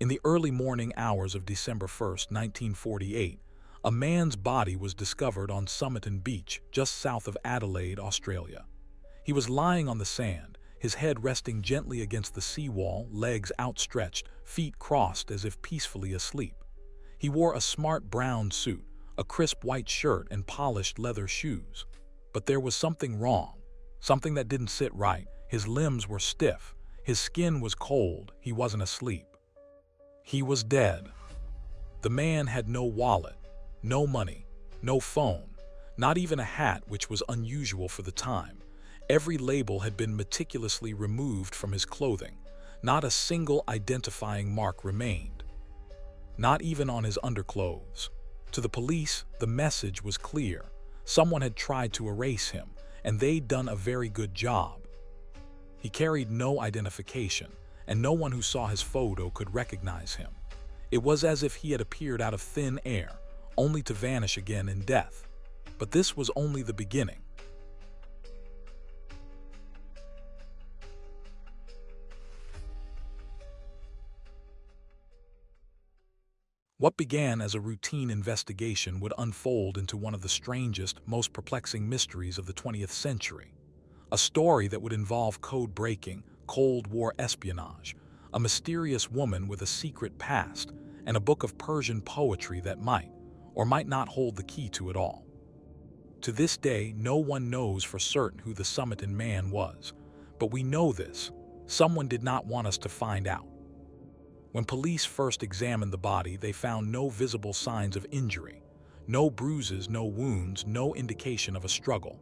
In the early morning hours of December 1st, 1948, a man's body was discovered on Somerton Beach, just south of Adelaide, Australia. He was lying on the sand, his head resting gently against the seawall, legs outstretched, feet crossed as if peacefully asleep. He wore a smart brown suit, a crisp white shirt, and polished leather shoes. But there was something wrong, something that didn't sit right. His limbs were stiff, his skin was cold, he wasn't asleep. He was dead. The man had no wallet, no money, no phone, not even a hat, which was unusual for the time. Every label had been meticulously removed from his clothing. Not a single identifying mark remained, not even on his underclothes. To the police, the message was clear. Someone had tried to erase him, and they'd done a very good job. He carried no identification, and no one who saw his photo could recognize him. It was as if he had appeared out of thin air, only to vanish again in death. But this was only the beginning. What began as a routine investigation would unfold into one of the strangest, most perplexing mysteries of the 20th century. A story that would involve code breaking, Cold War espionage, a mysterious woman with a secret past, and a book of Persian poetry that might, or might not hold the key to it all. To this day, no one knows for certain who the Somerton Man was, but we know this: someone did not want us to find out. When police first examined the body, they found no visible signs of injury, no bruises, no wounds, no indication of a struggle.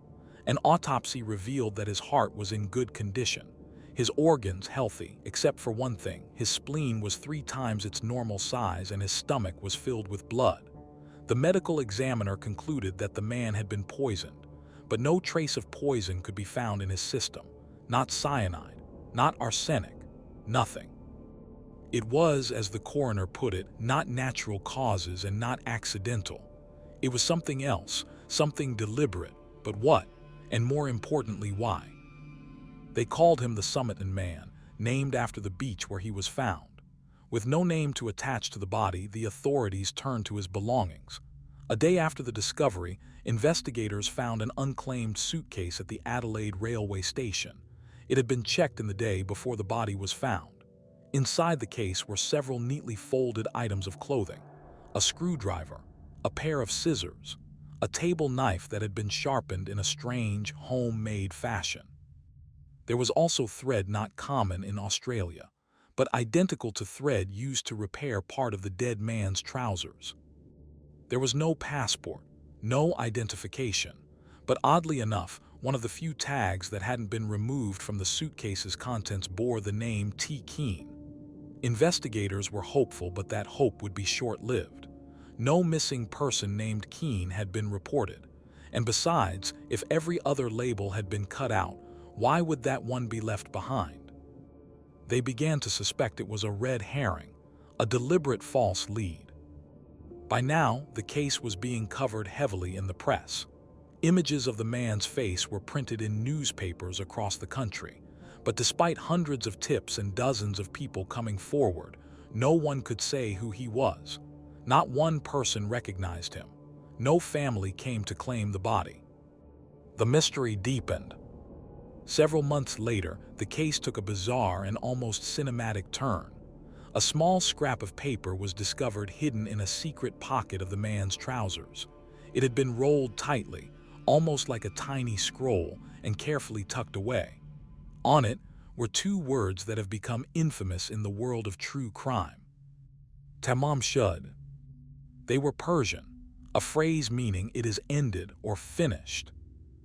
An autopsy revealed that his heart was in good condition, his organs healthy, except for one thing: his spleen was 3 times its normal size and his stomach was filled with blood. The medical examiner concluded that the man had been poisoned, but no trace of poison could be found in his system. Not cyanide, not arsenic, nothing. It was, as the coroner put it, not natural causes and not accidental. It was something else, something deliberate. But what? And more importantly, why? They called him the Somerton Man, named after the beach where he was found. With no name to attach to the body, the authorities turned to his belongings. A day after the discovery, investigators found an unclaimed suitcase at the Adelaide railway station. It had been checked in the day before the body was found. Inside the case were several neatly folded items of clothing: a screwdriver, a pair of scissors, a table knife that had been sharpened in a strange, homemade fashion. There was also thread not common in Australia, but identical to thread used to repair part of the dead man's trousers. There was no passport, no identification, but oddly enough, one of the few tags that hadn't been removed from the suitcase's contents bore the name T. Keane. Investigators were hopeful, but that hope would be short-lived. No missing person named Keane had been reported. And besides, if every other label had been cut out, why would that one be left behind? They began to suspect it was a red herring, a deliberate false lead. By now, the case was being covered heavily in the press. Images of the man's face were printed in newspapers across the country. But despite hundreds of tips and dozens of people coming forward, no one could say who he was. Not one person recognized him. No family came to claim the body. The mystery deepened. Several months later, the case took a bizarre and almost cinematic turn. A small scrap of paper was discovered hidden in a secret pocket of the man's trousers. It had been rolled tightly, almost like a tiny scroll, and carefully tucked away. On it were 2 words that have become infamous in the world of true crime: Tamam Shud. They were Persian, a phrase meaning "it is ended" or "finished."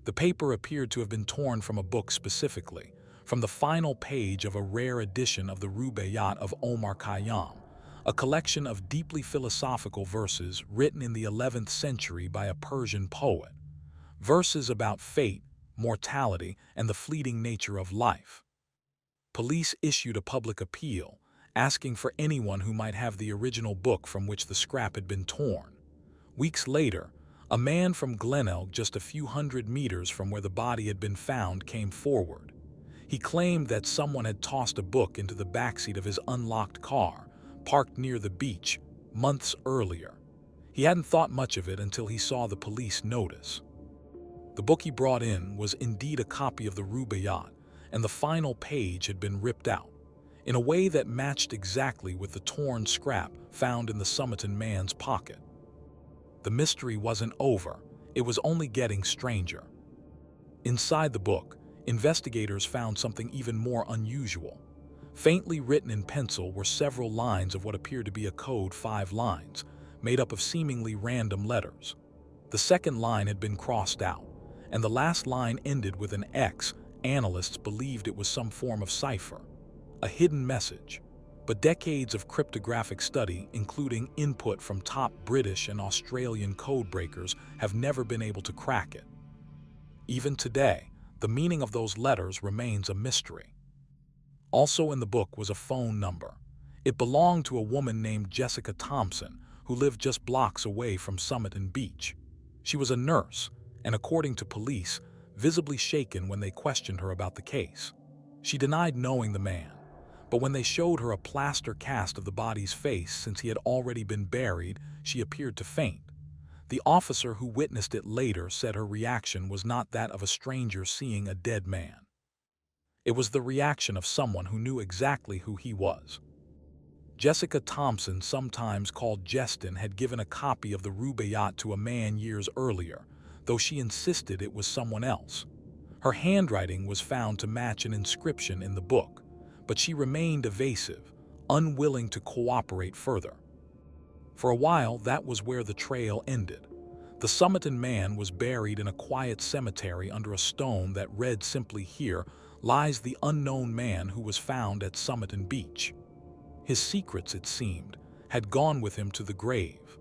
The paper appeared to have been torn from a book, specifically from the final page of a rare edition of the Rubaiyat of Omar Khayyam, a collection of deeply philosophical verses written in the 11th century by a Persian poet. Verses about fate, mortality, and the fleeting nature of life. Police issued a public appeal, asking for anyone who might have the original book from which the scrap had been torn. Weeks later, a man from Glenelg, just a few hundred meters from where the body had been found, came forward. He claimed that someone had tossed a book into the backseat of his unlocked car, parked near the beach months earlier. He hadn't thought much of it until he saw the police notice. The book he brought in was indeed a copy of the Rubaiyat, and the final page had been ripped out, in a way that matched exactly with the torn scrap found in the Somerton Man's pocket. The mystery wasn't over, it was only getting stranger. Inside the book, investigators found something even more unusual. Faintly written in pencil were several lines of what appeared to be a code, 5 lines, made up of seemingly random letters. The second line had been crossed out, and the last line ended with an X. Analysts believed it was some form of cipher, a hidden message. But decades of cryptographic study, including input from top British and Australian codebreakers, have never been able to crack it. Even today, the meaning of those letters remains a mystery. Also in the book was a phone number. It belonged to a woman named Jessica Thompson, who lived just blocks away from Somerton Beach. She was a nurse, and according to police, visibly shaken when they questioned her about the case. She denied knowing the man, but when they showed her a plaster cast of the body's face since he had already been buried, she appeared to faint. The officer who witnessed it later said her reaction was not that of a stranger seeing a dead man. It was the reaction of someone who knew exactly who he was. Jessica Thompson, sometimes called Jestin, had given a copy of the Rubaiyat to a man years earlier, though she insisted it was someone else. Her handwriting was found to match an inscription in the book, but she remained evasive, unwilling to cooperate further. For a while, that was where the trail ended. The Somerton Man was buried in a quiet cemetery under a stone that read simply, "Here lies the unknown man who was found at Somerton Beach." His secrets, it seemed, had gone with him to the grave.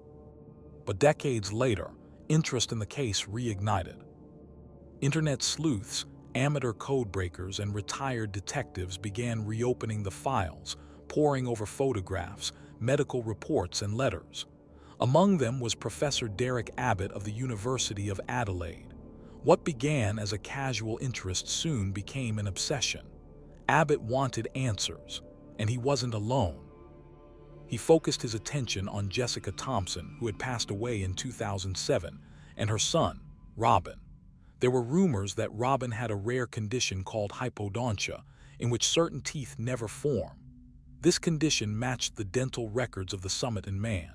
But decades later, interest in the case reignited. Internet sleuths, amateur codebreakers, and retired detectives began reopening the files, poring over photographs, medical reports, and letters. Among them was Professor Derek Abbott of the University of Adelaide. What began as a casual interest soon became an obsession. Abbott wanted answers, and he wasn't alone. He focused his attention on Jessica Thompson, who had passed away in 2007, and her son, Robin. There were rumors that Robin had a rare condition called hypodontia, in which certain teeth never form. This condition matched the dental records of the Somerton Man.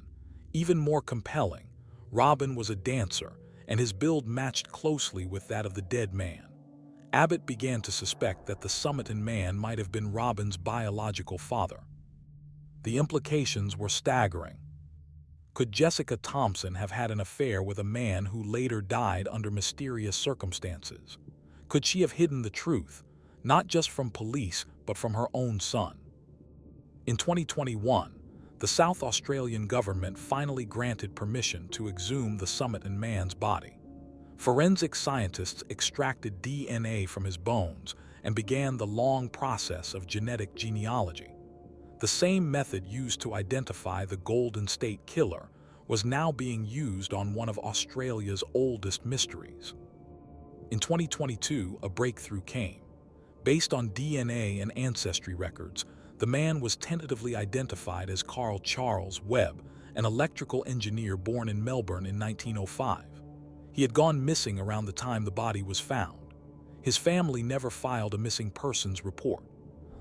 Even more compelling, Robin was a dancer, and his build matched closely with that of the dead man. Abbott began to suspect that the Somerton Man might have been Robin's biological father. The implications were staggering. Could Jessica Thompson have had an affair with a man who later died under mysterious circumstances? Could she have hidden the truth, not just from police, but from her own son? In 2021, the South Australian government finally granted permission to exhume the Somerton Man's body. Forensic scientists extracted DNA from his bones and began the long process of genetic genealogy. The same method used to identify the Golden State Killer was now being used on one of Australia's oldest mysteries. In 2022, a breakthrough came. Based on DNA and ancestry records, the man was tentatively identified as Carl Charles Webb, an electrical engineer born in Melbourne in 1905. He had gone missing around the time the body was found. His family never filed a missing persons report.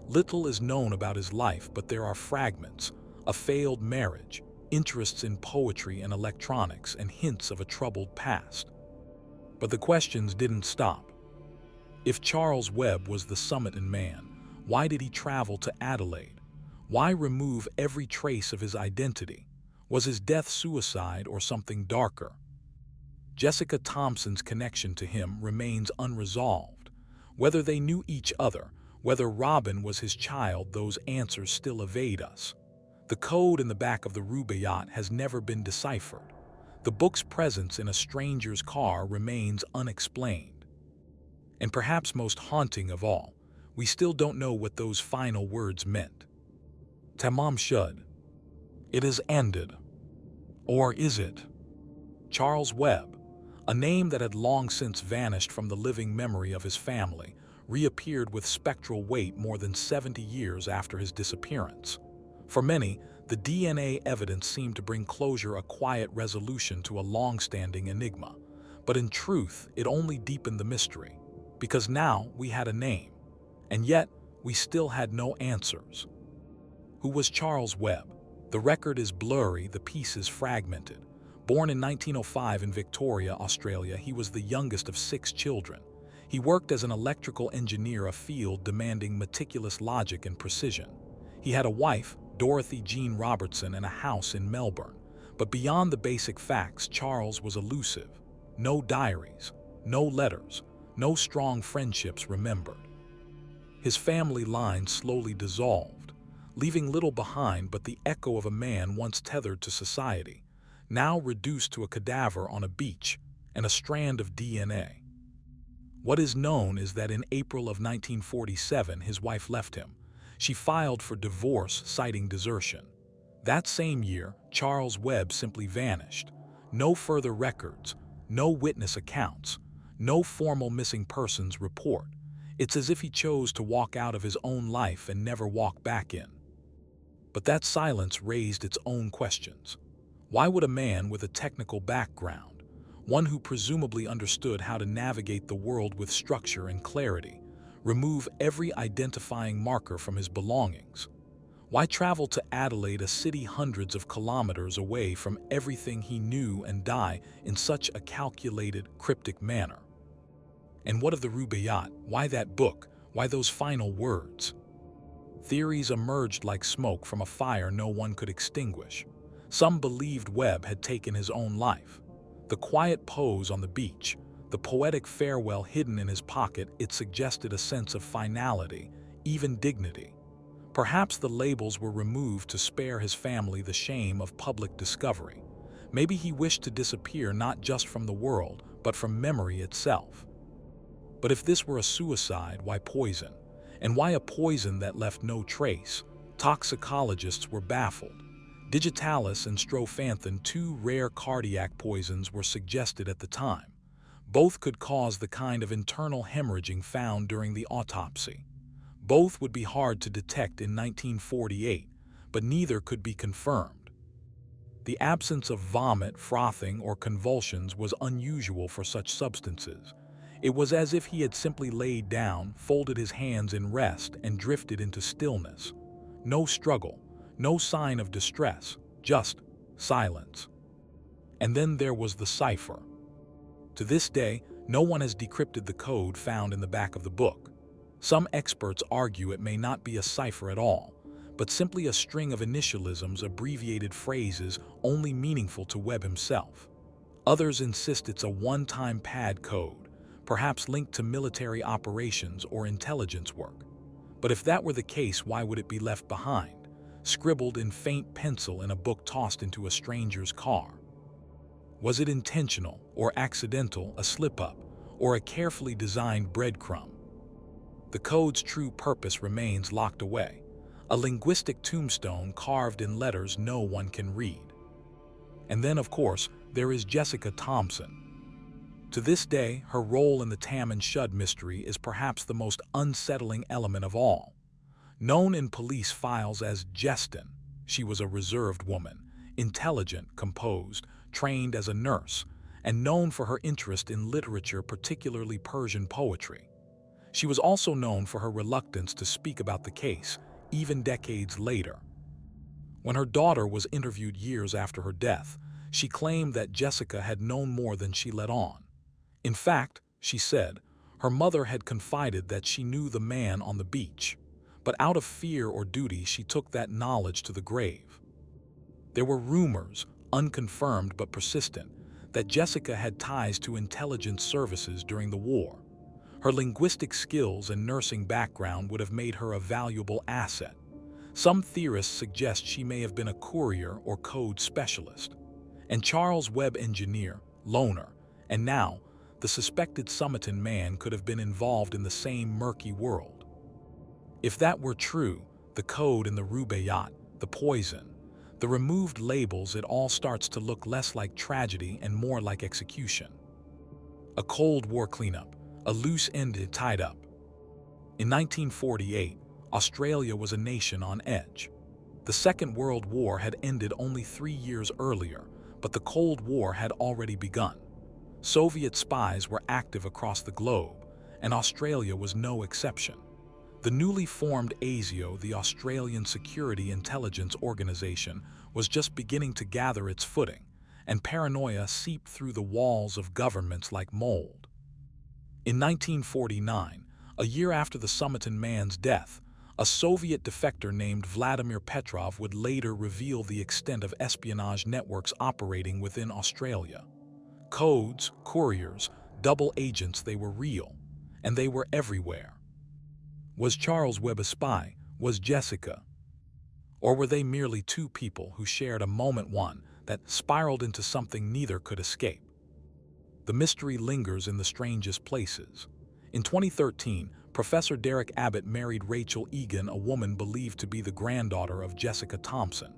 Little is known about his life, but there are fragments: a failed marriage, interests in poetry and electronics, and hints of a troubled past. But the questions didn't stop. If Charles Webb was the Somerton Man, why did he travel to Adelaide? Why remove every trace of his identity? Was his death suicide or something darker? Jessica Thompson's connection to him remains unresolved. Whether they knew each other, whether Robin was his child, those answers still evade us. The code in the back of the Rubaiyat has never been deciphered. The book's presence in a stranger's car remains unexplained. And perhaps most haunting of all, we still don't know what those final words meant. Tamam Shud. It has ended. Or is it? Charles Webb, a name that had long since vanished from the living memory of his family, reappeared with spectral weight more than 70 years after his disappearance. For many, The DNA evidence seemed to bring closure, a quiet resolution to a long-standing enigma. But in truth, it only deepened the mystery, because now we had a name, and yet we still had no answers. Who was Charles Webb? The record is blurry, the pieces fragmented. Born in 1905 in Victoria, Australia, he was the youngest of 6 children. He worked as an electrical engineer, a field demanding meticulous logic and precision. He had a wife, Dorothy Jean Robertson, and a house in Melbourne. But beyond the basic facts, Charles was elusive. No diaries, no letters, no strong friendships remembered. His family line slowly dissolved, leaving little behind but the echo of a man once tethered to society, now reduced to a cadaver on a beach and a strand of DNA. What is known is that in April of 1947, his wife left him. She filed for divorce, citing desertion. That same year, Charles Webb simply vanished. No further records, no witness accounts, no formal missing persons report. It's as if he chose to walk out of his own life and never walk back in. But that silence raised its own questions. Why would a man with a technical background, one who presumably understood how to navigate the world with structure and clarity, remove every identifying marker from his belongings? Why travel to Adelaide, a city hundreds of kilometers away from everything he knew, and die in such a calculated, cryptic manner? And what of the Rubaiyat? Why that book? Why those final words? Theories emerged like smoke from a fire no one could extinguish. Some believed Webb had taken his own life. The quiet pose on the beach, the poetic farewell hidden in his pocket, it suggested a sense of finality, even dignity. Perhaps the labels were removed to spare his family the shame of public discovery. Maybe he wished to disappear not just from the world, but from memory itself. But if this were a suicide, why poison? And why a poison that left no trace? Toxicologists were baffled. Digitalis and strophanthin, 2 rare cardiac poisons, were suggested at the time. Both could cause the kind of internal hemorrhaging found during the autopsy. Both would be hard to detect in 1948, but neither could be confirmed. The absence of vomit, frothing, or convulsions was unusual for such substances. It was as if he had simply laid down, folded his hands in rest, and drifted into stillness. No struggle, no sign of distress, just silence. And then there was the cipher. To this day, no one has decrypted the code found in the back of the book. Some experts argue it may not be a cipher at all, but simply a string of initialisms, abbreviated phrases only meaningful to Webb himself. Others insist it's a one-time pad code, perhaps linked to military operations or intelligence work. But if that were the case, why would it be left behind, scribbled in faint pencil in a book tossed into a stranger's car? Was it intentional or accidental, a slip-up, or a carefully designed breadcrumb? The code's true purpose remains locked away, a linguistic tombstone carved in letters no one can read. And then, of course, there is Jessica Thompson. To this day, her role in the Tamam Shud mystery is perhaps the most unsettling element of all. Known in police files as Jestin, she was a reserved woman, intelligent, composed, trained as a nurse, and known for her interest in literature, particularly Persian poetry. She was also known for her reluctance to speak about the case, even decades later. When her daughter was interviewed years after her death, she claimed that Jessica had known more than she let on. In fact, she said, her mother had confided that she knew the man on the beach, but out of fear or duty she took that knowledge to the grave. There were rumors, unconfirmed but persistent, that Jessica had ties to intelligence services during the war. Her linguistic skills and nursing background would have made her a valuable asset. Some theorists suggest she may have been a courier or code specialist. And Charles Webb, engineer, loner, and now the suspected Somerton Man, could have been involved in the same murky world. If that were true, the code in the Rubaiyat, the poison, the removed labels, it all starts to look less like tragedy and more like execution. A Cold War cleanup, a loose end tied up. In 1948, Australia was a nation on edge. The Second World War had ended only 3 years earlier, but the Cold War had already begun. Soviet spies were active across the globe, and Australia was no exception. The newly formed ASIO, the Australian Security Intelligence Organization, was just beginning to gather its footing, and paranoia seeped through the walls of governments like mold. In 1949, a year after the Somerton Man's death, a Soviet defector named Vladimir Petrov would later reveal the extent of espionage networks operating within Australia. Codes, couriers, double agents, they were real, and they were everywhere. Was Charles Webb a spy? Was Jessica? Or were they merely two people who shared a moment, one that spiraled into something neither could escape? The mystery lingers in the strangest places. In 2013, Professor Derek Abbott married Rachel Egan, a woman believed to be the granddaughter of Jessica Thompson.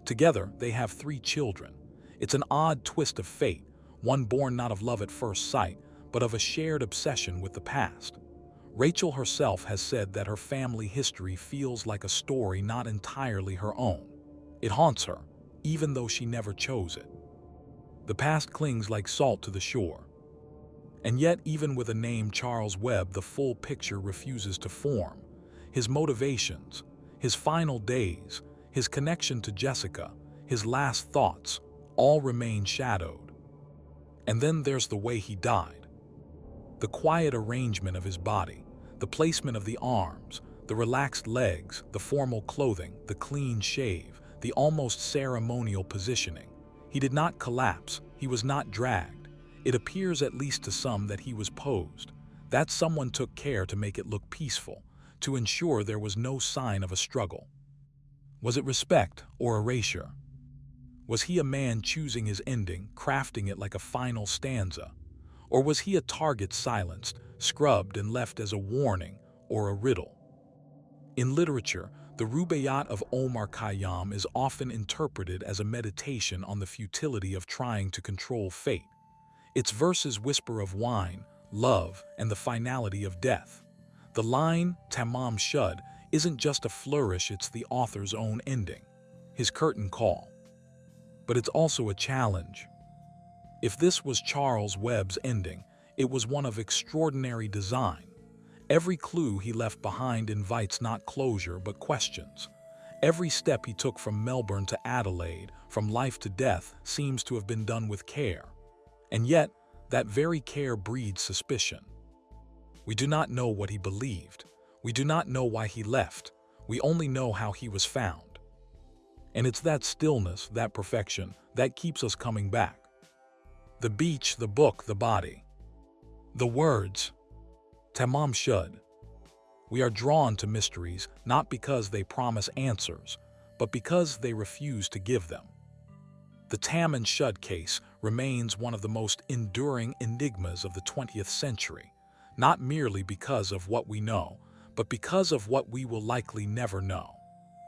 Together, they have 3 children. It's an odd twist of fate, one born not of love at first sight, but of a shared obsession with the past. Rachel herself has said that her family history feels like a story not entirely her own. It haunts her, even though she never chose it. The past clings like salt to the shore. And yet, even with a name Charles Webb, the full picture refuses to form. His motivations, his final days, his connection to Jessica, his last thoughts, all remain shadowed. And then there's the way he died. The quiet arrangement of his body, the placement of the arms, the relaxed legs, the formal clothing, the clean shave, the almost ceremonial positioning. He did not collapse, he was not dragged. It appears, at least to some, that he was posed, that someone took care to make it look peaceful, to ensure there was no sign of a struggle. Was it respect or erasure? Was he a man choosing his ending, crafting it like a final stanza? Or was he a target silenced, scrubbed, and left as a warning or a riddle? In literature, the Rubaiyat of Omar Khayyam is often interpreted as a meditation on the futility of trying to control fate. Its verses whisper of wine, love, and the finality of death. The line, Tamam Shud, isn't just a flourish, it's the author's own ending, his curtain call. But it's also a challenge. If this was Charles Webb's ending, it was one of extraordinary design. Every clue he left behind invites not closure but questions. Every step he took from Melbourne to Adelaide, from life to death, seems to have been done with care. And yet, that very care breeds suspicion. We do not know what he believed. We do not know why he left. We only know how he was found. And it's that stillness, that perfection, that keeps us coming back. The beach, the book, the body. The words, Tamam Shud. We are drawn to mysteries not because they promise answers, but because they refuse to give them. The Tamam Shud case remains one of the most enduring enigmas of the 20th century, not merely because of what we know, but because of what we will likely never know,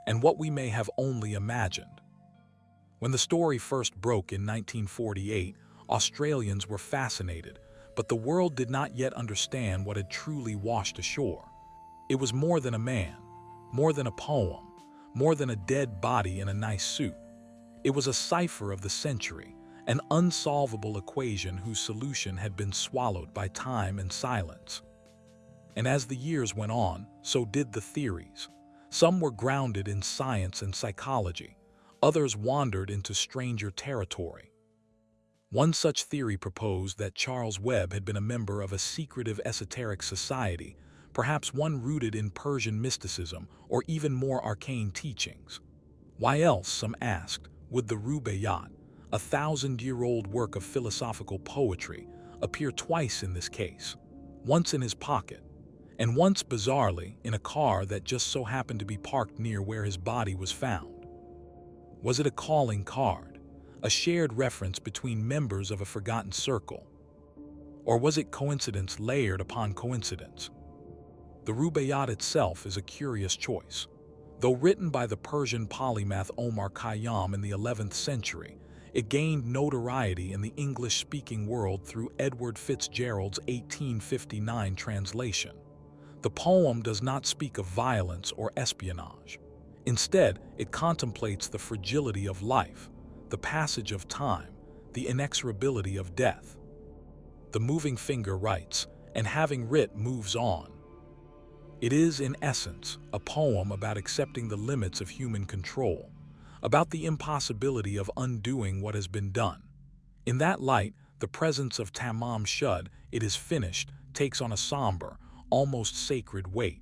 and what we may have only imagined. When the story first broke in 1948, Australians were fascinated, but the world did not yet understand what had truly washed ashore. It was more than a man, more than a poem, more than a dead body in a nice suit. It was a cipher of the century, an unsolvable equation whose solution had been swallowed by time and silence. And as the years went on, so did the theories. Some were grounded in science and psychology. Others wandered into stranger territory. One such theory proposed that Charles Webb had been a member of a secretive esoteric society, perhaps one rooted in Persian mysticism or even more arcane teachings. Why else, some asked, would the Rubaiyat, a 1,000-year-old work of philosophical poetry, appear twice in this case, once in his pocket, and once, bizarrely, in a car that just so happened to be parked near where his body was found? Was it a calling card, a shared reference between members of a forgotten circle? Or was it coincidence layered upon coincidence? The Rubaiyat itself is a curious choice. Though written by the Persian polymath Omar Khayyam in the 11th century, it gained notoriety in the English-speaking world through Edward Fitzgerald's 1859 translation. The poem does not speak of violence or espionage. Instead, it contemplates the fragility of life, the passage of time, the inexorability of death. The moving finger writes, and having writ moves on. It is, in essence, a poem about accepting the limits of human control, about the impossibility of undoing what has been done. In that light, the presence of Tamam Shud, it is finished, takes on a somber, almost sacred weight.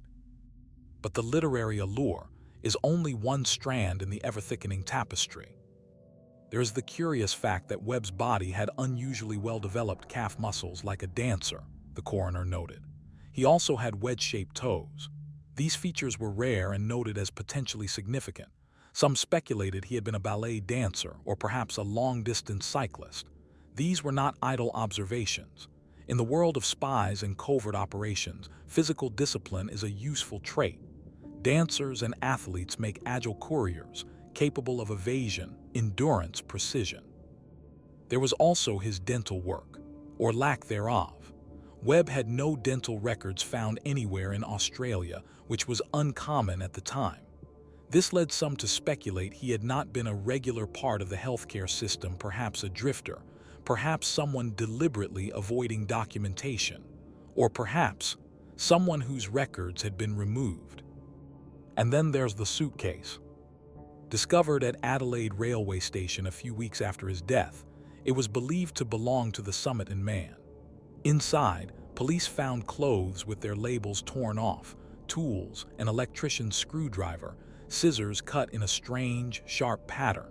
But the literary allure is only one strand in the ever-thickening tapestry. There is the curious fact that Webb's body had unusually well-developed calf muscles like a dancer, the coroner noted. He also had wedge-shaped toes. These features were rare and noted as potentially significant. Some speculated he had been a ballet dancer or perhaps a long-distance cyclist. These were not idle observations. In the world of spies and covert operations, physical discipline is a useful trait. Dancers and athletes make agile couriers, capable of evasion, endurance, precision. There was also his dental work, or lack thereof. Webb had no dental records found anywhere in Australia, which was uncommon at the time. This led some to speculate he had not been a regular part of the healthcare system, perhaps a drifter, perhaps someone deliberately avoiding documentation, or perhaps someone whose records had been removed. And then there's the suitcase. Discovered at Adelaide railway station a few weeks after his death, it was believed to belong to the Somerton Man. Inside, police found clothes with their labels torn off, tools, an electrician's screwdriver, scissors cut in a strange, sharp pattern.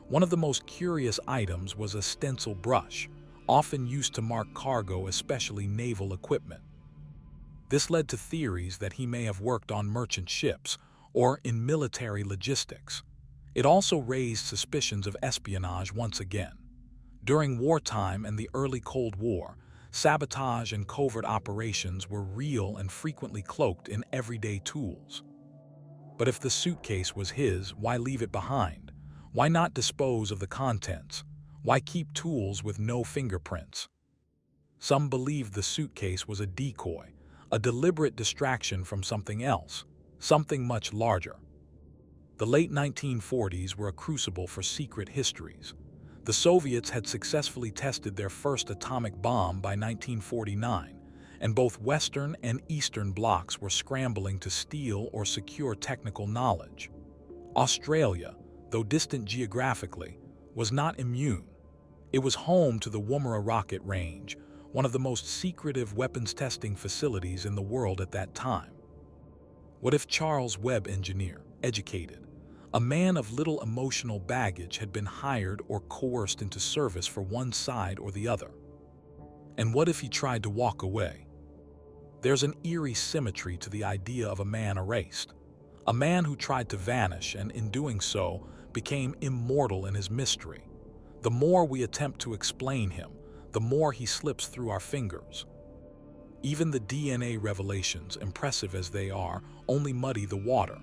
One of the most curious items was a stencil brush, often used to mark cargo, especially naval equipment. This led to theories that he may have worked on merchant ships or in military logistics. It also raised suspicions of espionage once again. During wartime and the early Cold War, sabotage and covert operations were real and frequently cloaked in everyday tools. But if the suitcase was his, why leave it behind? Why not dispose of the contents? Why keep tools with no fingerprints? Some believed the suitcase was a decoy, a deliberate distraction from something else, something much larger. The late 1940s were a crucible for secret histories. The Soviets had successfully tested their first atomic bomb by 1949, and both Western and Eastern blocs were scrambling to steal or secure technical knowledge. Australia, though distant geographically, was not immune. It was home to the Woomera rocket range, one of the most secretive weapons testing facilities in the world at that time. What if Charles Webb, engineer, educated, a man of little emotional baggage, had been hired or coerced into service for one side or the other? And what if he tried to walk away? There's an eerie symmetry to the idea of a man erased, a man who tried to vanish and, in doing so, became immortal in his mystery. The more we attempt to explain him, the more he slips through our fingers. Even the DNA revelations, impressive as they are, only muddy the water.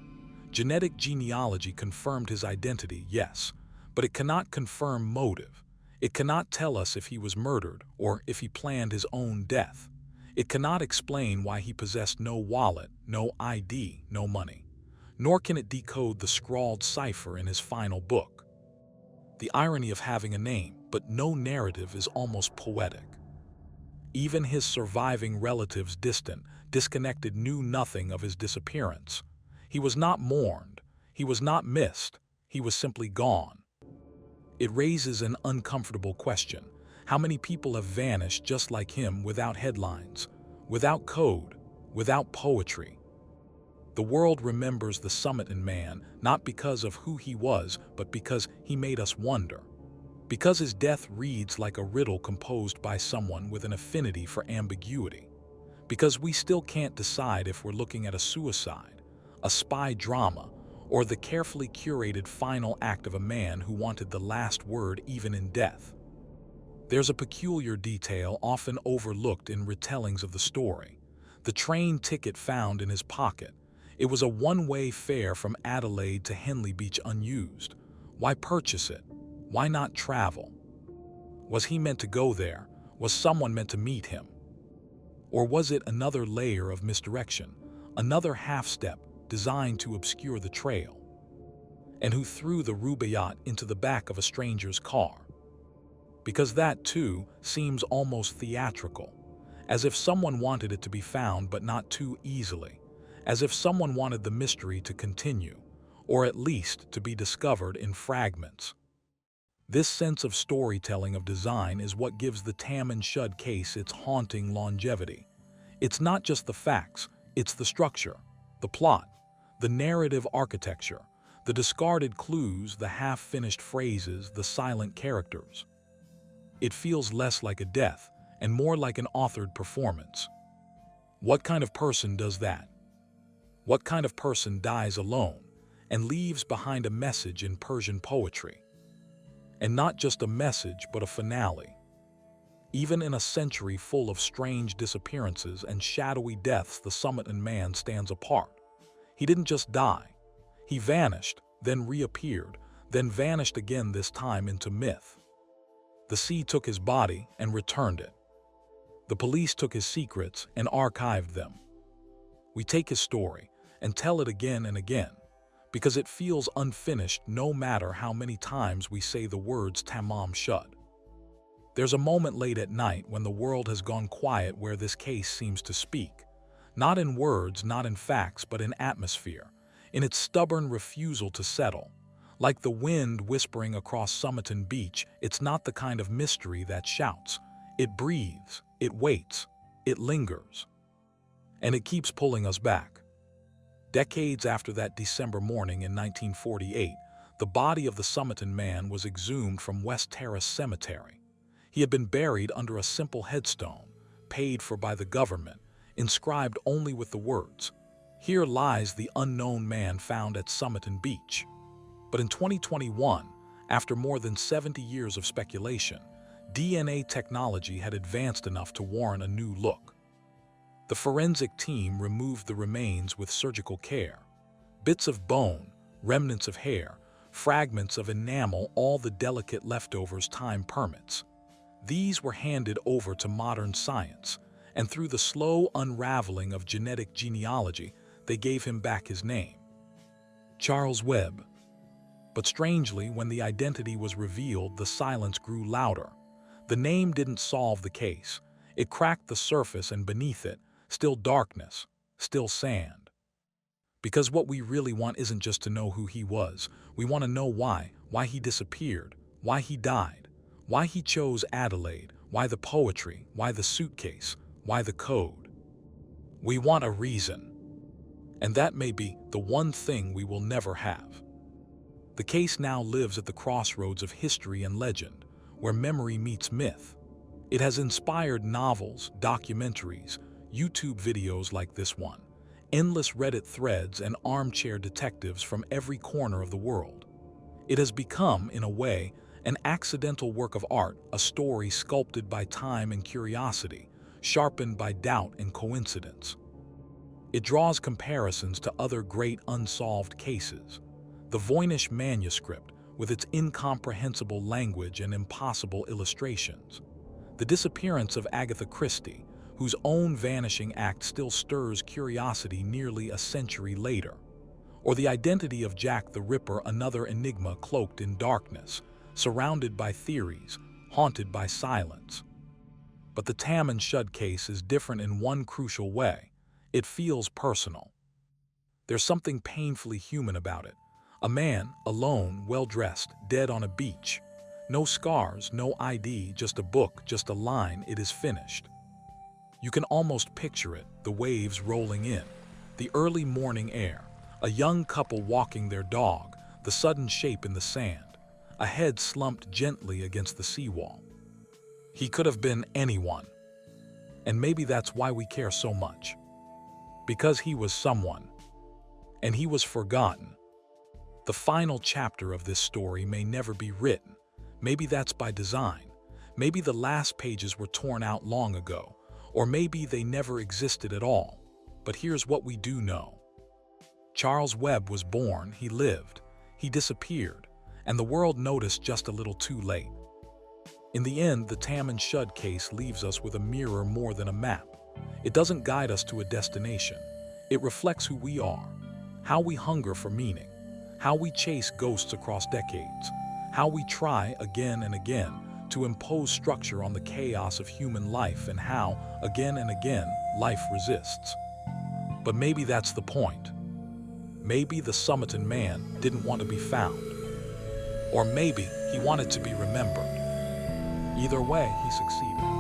Genetic genealogy confirmed his identity, yes, but it cannot confirm motive. It cannot tell us if he was murdered or if he planned his own death. It cannot explain why he possessed no wallet, no ID, no money. Nor can it decode the scrawled cipher in his final book. The irony of having a name, but no narrative, is almost poetic. Even his surviving relatives, disconnected, knew nothing of his disappearance. He was not mourned, he was not missed, he was simply gone. It raises an uncomfortable question. How many people have vanished just like him, without headlines, without code, without poetry? The world remembers the Somerton Man not because of who he was, but because he made us wonder. Because his death reads like a riddle composed by someone with an affinity for ambiguity. Because we still can't decide if we're looking at a suicide, a spy drama, or the carefully curated final act of a man who wanted the last word even in death. There's a peculiar detail often overlooked in retellings of the story: the train ticket found in his pocket. It was a one-way fare from Adelaide to Henley Beach, unused. Why purchase it? Why not travel? Was he meant to go there? Was someone meant to meet him? Or was it another layer of misdirection, another half-step designed to obscure the trail? and who threw the rubaiyat into the back of a stranger's car. Because that, too, seems almost theatrical, as if someone wanted it to be found but not too easily, as if someone wanted the mystery to continue, or at least to be discovered in fragments. This sense of storytelling of design is what gives the Tamam Shud case its haunting longevity. It's not just the facts, it's the structure, the plot, the narrative architecture, the discarded clues, the half-finished phrases, the silent characters. It feels less like a death and more like an authored performance. What kind of person does that? What kind of person dies alone and leaves behind a message in Persian poetry? And not just a message, but a finale. Even in a century full of strange disappearances and shadowy deaths, the Somerton Man stands apart. He didn't just die. He vanished, then reappeared, then vanished again, this time into myth. The sea took his body and returned it. The police took his secrets and archived them. We take his story and tell it again and again, because it feels unfinished no matter how many times we say the words Tamam Shud. There's a moment late at night when the world has gone quiet where this case seems to speak, not in words, not in facts, but in atmosphere, in its stubborn refusal to settle. Like the wind whispering across Somerton Beach, it's not the kind of mystery that shouts. It breathes, it waits, it lingers. And it keeps pulling us back. Decades after that December morning in 1948, the body of the Somerton Man was exhumed from West Terrace Cemetery. He had been buried under a simple headstone, paid for by the government, inscribed only with the words, "Here lies the unknown man found at Somerton Beach." But in 2021, after more than 70 years of speculation, DNA technology had advanced enough to warrant a new look. The forensic team removed the remains with surgical care. Bits of bone, remnants of hair, fragments of enamel, all the delicate leftovers time permits. These were handed over to modern science, and through the slow unraveling of genetic genealogy, they gave him back his name, Charles Webb. But strangely, when the identity was revealed, the silence grew louder. The name didn't solve the case. It cracked the surface, and beneath it, still darkness, still sand. Because what we really want isn't just to know who he was. We want to know why he disappeared, why he died, why he chose Adelaide, why the poetry, why the suitcase, why the code. We want a reason. And that may be the one thing we will never have. The case now lives at the crossroads of history and legend, where memory meets myth. It has inspired novels, documentaries, YouTube videos like this one, endless Reddit threads, and armchair detectives from every corner of the world. It has become, in a way, an accidental work of art, a story sculpted by time and curiosity, sharpened by doubt and coincidence. It draws comparisons to other great unsolved cases. The Voynich manuscript, with its incomprehensible language and impossible illustrations. The disappearance of Agatha Christie, whose own vanishing act still stirs curiosity nearly a century later. Or the identity of Jack the Ripper, another enigma cloaked in darkness, surrounded by theories, haunted by silence. But the Tamam Shud case is different in one crucial way. It feels personal. There's something painfully human about it. A man, alone, well-dressed, dead on a beach. No scars, no ID, just a book, just a line, it is finished. You can almost picture it, the waves rolling in, the early morning air, a young couple walking their dog, the sudden shape in the sand, a head slumped gently against the seawall. He could have been anyone. And maybe that's why we care so much. Because he was someone. And he was forgotten. The final chapter of this story may never be written. Maybe that's by design. Maybe the last pages were torn out long ago. Or maybe they never existed at all. But here's what we do know. Charles Webb was born, he lived, he disappeared, and the world noticed just a little too late. In the end, the Tamam Shud case leaves us with a mirror more than a map. It doesn't guide us to a destination. It reflects who we are, how we hunger for meaning, how we chase ghosts across decades, how we try again and again to impose structure on the chaos of human life, and how, again and again, life resists. But maybe that's the point. Maybe the Somerton Man didn't want to be found. Or maybe he wanted to be remembered. Either way, he succeeded.